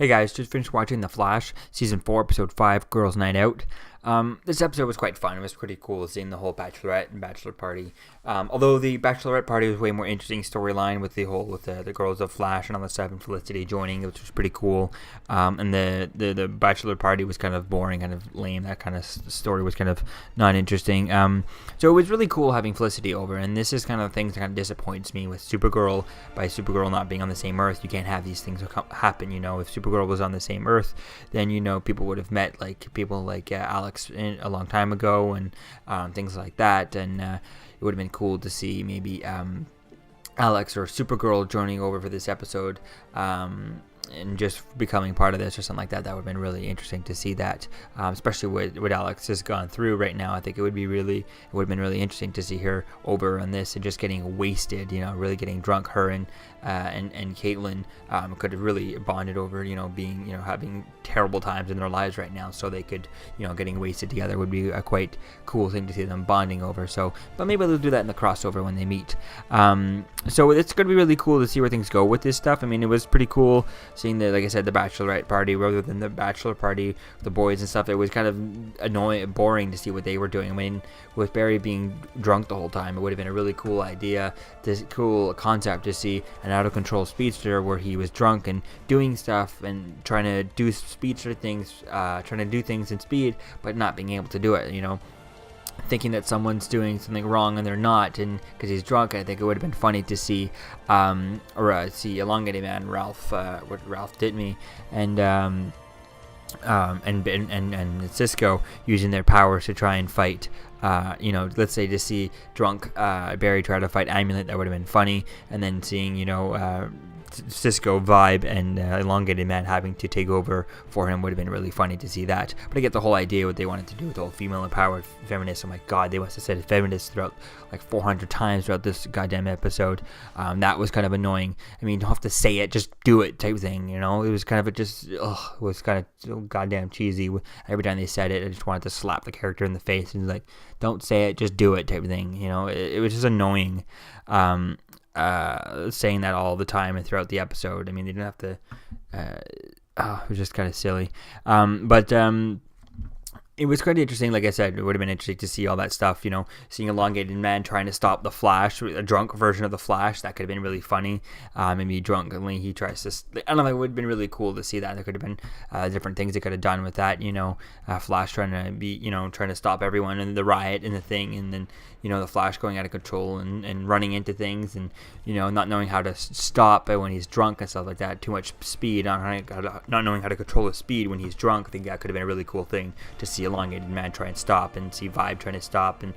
Hey guys, just finished watching The Flash, Season 4, Episode 5, Girls' Night Out. This episode was quite fun. It was pretty cool seeing the whole Bachelorette and Bachelor Party. Although the Bachelorette Party was way more interesting storyline with the girls of Flash and all the stuff and Felicity joining, which was pretty cool. And the Bachelor Party was kind of boring, kind of lame. That kind of story was kind of not interesting. So it was really cool having Felicity over. And this is kind of the things that kind of disappoints me with Supergirl. By Supergirl not being on the same Earth, you can't have these things happen. You know, if Supergirl was on the same Earth, then people would have met people like Alex a long time ago and things like that, and it would have been cool to see maybe Alex or Supergirl joining over for this episode and just becoming part of this or something like that. That would have been really interesting to see that, especially what Alex has gone through right now. I think it would have been really interesting to see her over on this and just getting wasted, really getting drunk. Her and Caitlin could have really bonded over, being, having terrible times in their lives right now. So they could, getting wasted together would be a quite cool thing to see them bonding over. So, but maybe they'll do that in the crossover when they meet. So it's going to be really cool to see where things go with this stuff. I mean, it was pretty cool seeing like I said, the Bachelorette Party rather than the Bachelor Party with the boys and stuff. It was kind of annoying, boring to see what they were doing. I mean, with Barry being drunk the whole time, it would have been a really cool idea, this cool concept to see an out of control speedster where he was drunk and doing stuff and trying to do speedster things, trying to do things in speed, but not being able to do it, thinking that someone's doing something wrong and they're not, and because he's drunk. I think it would have been funny to see see Elongated Man Ralph, what Ralph did me, and Cisco using their powers to try and fight. Let's say to see drunk Barry try to fight Amulet. That would have been funny. And then seeing Cisco vibe and Elongated Man having to take over for him would have been really funny to see that. But I get the whole idea what they wanted to do with the whole female empowered feminist. Oh my god, they must have said feminist throughout like 400 times throughout this goddamn episode. That was kind of annoying. I mean, you don't have to say it, just do it type thing. It was kind of it was kind of so goddamn cheesy. Every time they said it, I just wanted to slap the character in the face and like, don't say it, just do it type of thing. It was just annoying. Saying that all the time and throughout the episode. I mean, they didn't have to. It was just kind of silly. But it was quite interesting. Like I said, it would have been interesting to see all that stuff. Seeing Elongated Man trying to stop the Flash, a drunk version of the Flash. That could have been really funny. Maybe drunkenly he tries to. I don't know. It would have been really cool to see that. There could have been different things they could have done with that. Flash trying to be, trying to stop everyone and the riot and the thing, and then the Flash going out of control and running into things and not knowing how to stop when he's drunk and stuff like that. Too much speed, not knowing how to control his speed when he's drunk. I think that could have been a really cool thing to see Elongated Man try and stop, and see Vibe trying to stop, and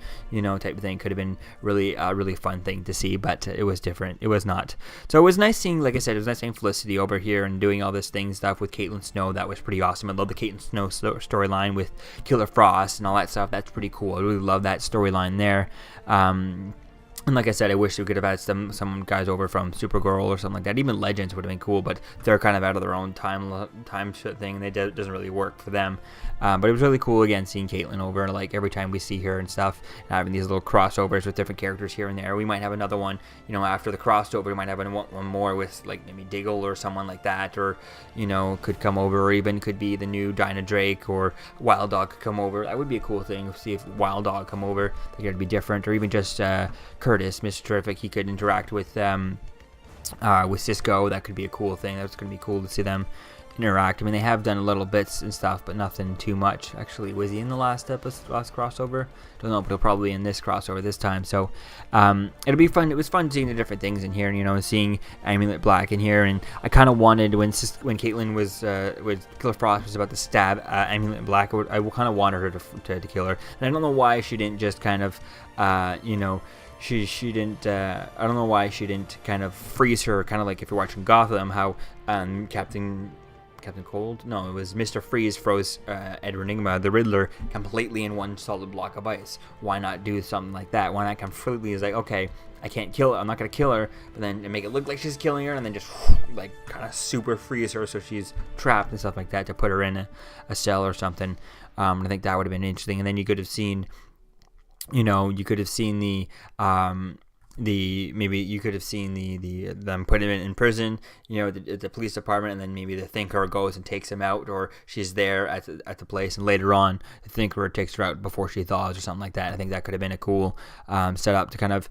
type of thing. Could have been really fun thing to see, but it was different. It was not. So it was nice seeing, like I said, it was nice seeing Felicity over here and doing all this stuff with Caitlin Snow. That was pretty awesome. I love the Caitlin Snow storyline with Killer Frost and all that stuff. That's pretty cool. I really love that storyline there. And like I said, I wish we could have had some guys over from Supergirl or something like that. Even Legends would have been cool, but they're kind of out of their own time shit thing. It doesn't really work for them. But it was really cool, again, seeing Caitlin over, like, every time we see her and stuff, and having these little crossovers with different characters here and there. We might have another one, after the crossover. We might have one more with, like, maybe Diggle or someone like that, or, could come over, or even could be the new Dinah Drake, or Wild Dog could come over. That would be a cool thing, see if Wild Dog come over. I think it'd be different, or even just Curtis, Mr. Terrific, he could interact with Cisco. That could be a cool thing. That's going to be cool to see them interact. I mean, they have done little bits and stuff, but nothing too much. Actually, was he in the last crossover? Don't know, but he'll probably be in this crossover this time. So it'll be fun. It was fun seeing the different things in here, and seeing Amulet Black in here. And I kind of wanted when Caitlin was with Killer Frost was about to stab Amulet Black, I kind of wanted her to kill her. And I don't know why she didn't just kind of She didn't. I don't know why she didn't kind of freeze her. Kind of like if you're watching Gotham, how Captain Cold? No, it was Mr. Freeze froze Edward Nygma, the Riddler, completely in one solid block of ice. Why not do something like that? Why not completely is like, okay, I can't kill her. I'm not gonna kill her, but then make it look like she's killing her, and then just like kind of super freeze her so she's trapped and stuff like that to put her in a cell or something. I think that would have been interesting. And then you could have seen. You could have seen the maybe you could have seen them put him in prison, the police department, and then maybe the Thinker goes and takes him out, or she's there at the place, and later on the Thinker takes her out before she thaws or something like that. I think that could have been a cool setup to kind of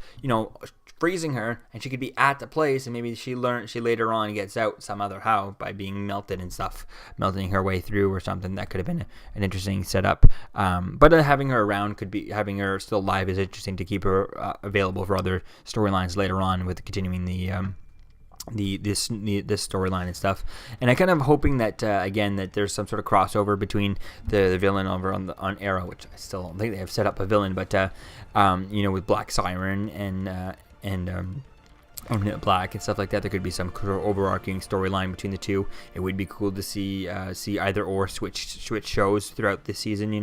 freezing her, and she could be at the place, and maybe she later on gets out some other how by being melted and stuff, melting her way through or something. That could have been an interesting setup. But having her around having her still alive is interesting to keep her available for other storylines later on with continuing this storyline and stuff. And I kind of hoping that again that there's some sort of crossover between the villain over on Arrow, which I still don't think they have set up a villain, but with Black Siren and Black and stuff like that, there could be some overarching storyline between the two. It would be cool to see either or switch shows throughout the season.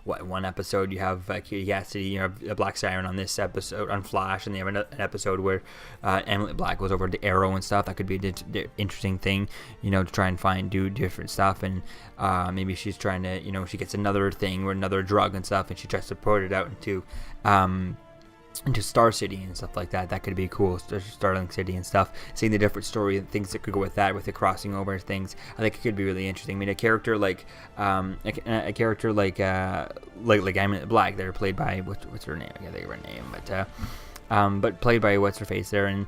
One episode you have Cassidy, Black Siren on this episode on Flash, and they have an episode where Emily Black goes over to Arrow and stuff. That could be an interesting thing, to try and do different stuff. And maybe she's trying to, she gets another thing or another drug and stuff, and she tries to put it out into Star City and stuff like that. That could be cool. Starling City and stuff. Seeing the different story and things that could go with that, with the crossing over things. I think it could be really interesting. I mean, a character like Emily Black, they're played by what's her name? I can't think of her name, but played by what's her face there, and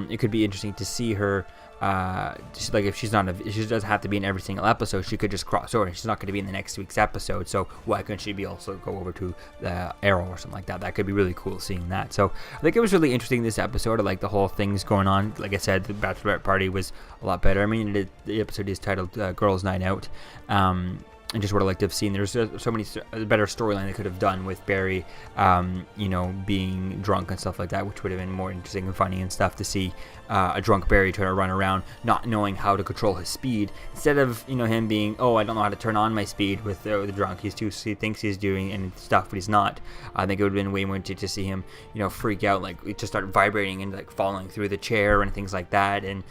it could be interesting to see her. If she doesn't have to be in every single episode, she could just cross over. She's not going to be in the next week's episode, so why couldn't she also go over to the Arrow or something like that? That could be really cool seeing that. So I think it was really interesting this episode. I like the whole things going on. Like I said, the Bachelorette Party was a lot better. I mean, the episode is titled Girls Night Out. And just what I like to have seen. There's so many better storyline they could have done with Barry, being drunk and stuff like that, which would have been more interesting and funny and stuff to see a drunk Barry trying to run around, not knowing how to control his speed, instead of him being, I don't know how to turn on my speed with the drunk. He thinks he's doing and stuff, but he's not. I think it would have been way more interesting to see him, freak out, like just start vibrating and like falling through the chair and things like that, and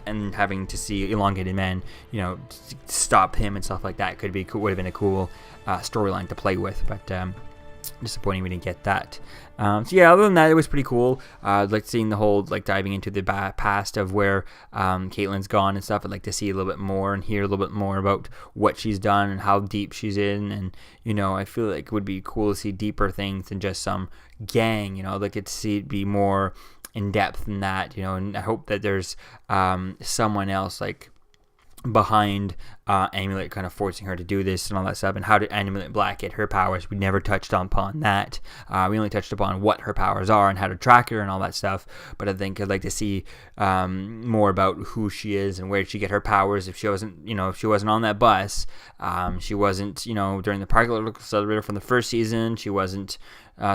and having to see elongated men, stop him and stuff like that would have been a cool storyline to play with, but disappointing we didn't get that. Other than that, it was pretty cool. Like seeing the whole diving into the past of where Caitlin's gone and stuff. I'd like to see a little bit more and hear a little bit more about what she's done and how deep she's in, and I feel like it would be cool to see deeper things than just some gang. I'd like to see it be more in depth than that, and I hope that there's someone else behind Amulet kind of forcing her to do this and all that stuff, and how did Amulet Black get her powers? We never touched upon that. We only touched upon what her powers are and how to track her and all that stuff, but I think I'd like to see more about who she is and where did she get her powers. If she wasn't on that bus, she wasn't during the Park Accelerator from the first season, she wasn't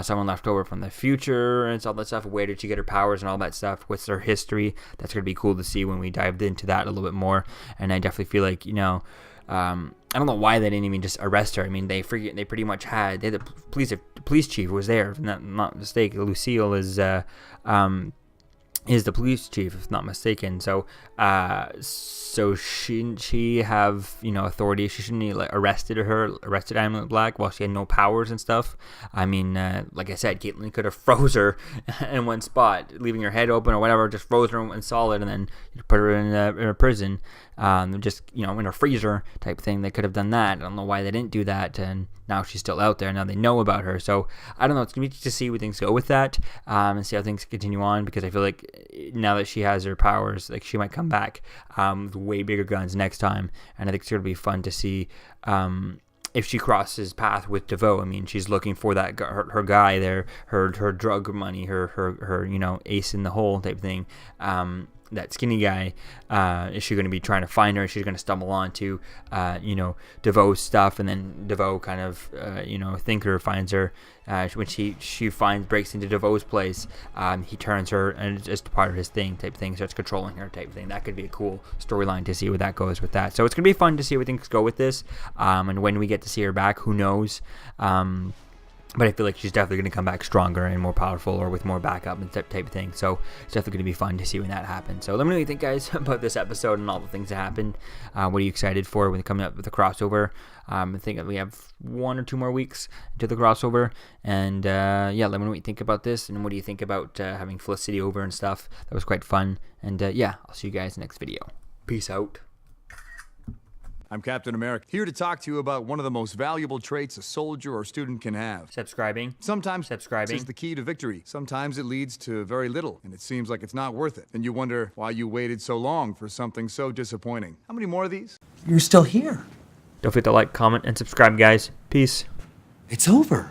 someone left over from the future and all that stuff. Where did she get her powers and all that stuff? What's her history? That's going to be cool to see when we dived into that a little bit more. And I definitely feel like, I don't know why they didn't even just arrest her. I mean, they pretty much had the police chief was there, if I'm not mistaken. Lucille is the police chief, if not mistaken. So she have authority. She shouldn't have arrested Amulet Black while she had no powers and stuff. I mean, like I said, Caitlin could have froze her in one spot, leaving her head open or whatever, just froze her in solid, and then put her in a prison. Just in a freezer type thing. They could have done that. I don't know why they didn't do that, and now she's still out there. Now they know about her, so I don't know. It's gonna be interesting to see where things go with that, and see how things continue on, because I feel like now that she has her powers, she might come back with way bigger guns next time, and I think it's gonna be fun to see if she crosses path with DeVoe. I mean, she's looking for that her guy there, her drug money, her ace in the hole type thing. That skinny guy, is she going to be trying to find her? She's going to stumble onto, DeVoe's stuff, and then DeVoe kind of, Thinker finds her. When she breaks into DeVoe's place, he turns her, and it's just part of his thing type thing, starts controlling her type thing. That could be a cool storyline to see where that goes with that. So it's going to be fun to see where things go with this, and when we get to see her back, who knows? But I feel like she's definitely going to come back stronger and more powerful, or with more backup and type of thing. So it's definitely going to be fun to see when that happens. So let me know what you think, guys, about this episode and all the things that happened. What are you excited for when coming up with the crossover? I think that we have 1 or 2 more weeks to the crossover. And yeah, let me know what you think about this. And what do you think about having Felicity over and stuff? That was quite fun. And yeah, I'll see you guys in the next video. Peace out. I'm Captain America, here to talk to you about one of the most valuable traits a soldier or student can have. Subscribing. Sometimes it's the key to victory. Sometimes it leads to very little, and it seems like it's not worth it. And you wonder why you waited so long for something so disappointing. How many more of these? You're still here. Don't forget to like, comment, and subscribe, guys. Peace. It's over.